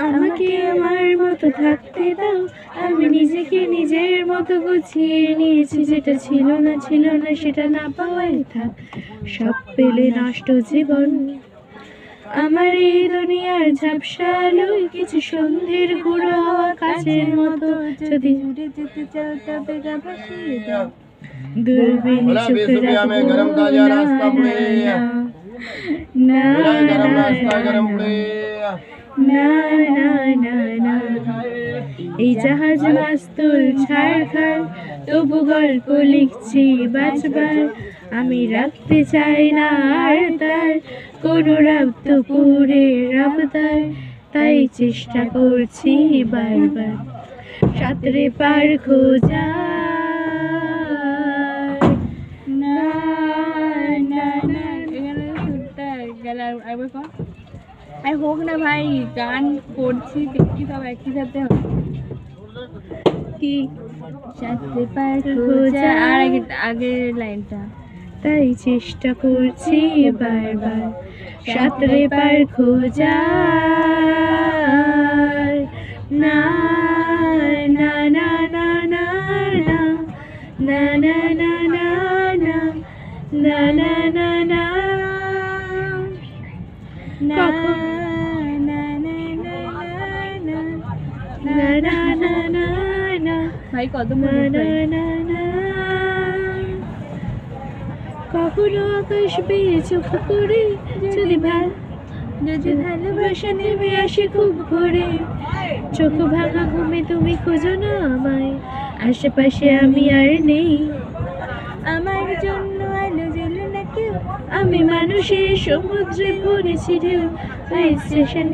আমাকে আমার মতো থাকতে দাও, আমি নিজেকে নিজের মতো গুছিয়ে নিয়েছি। যেটা ছিল না সেটা না পাওয়াই থাক, সব পেলে নষ্ট জীবন। আমার এই দুনিয়ার ঝাপসা আলোয় কিছু সন্ধ্যের গুঁড়ো হওয়া কাছের মতো, যদি উড়ে যেতে চাও তবে গা ভাসিয়ে দাও। দূরবীনে চোখে রাখবো না না না না না। এই জাহাজ মাস্তুল ছাড়খাড়, তবু গল্প লিখছি বাঁচবার। আমি রাখতে চাই না আর তার কোনো রাব্তপুরে রাবদার, তাই চেষ্টা করছি বারবার সাঁতরে পার খোঁজা। না না না, এখানে সুরটা গেলে একবার কর। আর হোক না ভাই, গান করছি দেখি সব একই সাথে হবে কি সাথে পার খোঁজা। আর আগের লাইনটা, তাই চেষ্টা করছি বারবার সাঁতরে পার খোঁজা। না না না না না না না না না না না না না না না ভাই কত কখনো আকাশ বেয়ে চোখ করে, যদি ভালোবাসা নেমে আসে খুব ভোরে। চোখ ভাঙা ঘুমে তুমি খোঁজো না আমায়, আশেপাশে আমি আর নেই। আমার জন্য আলো জ্বলে না কেউ, আমি মানুষের সমুদ্রে পড়েছি ঢেউ। স্টেশন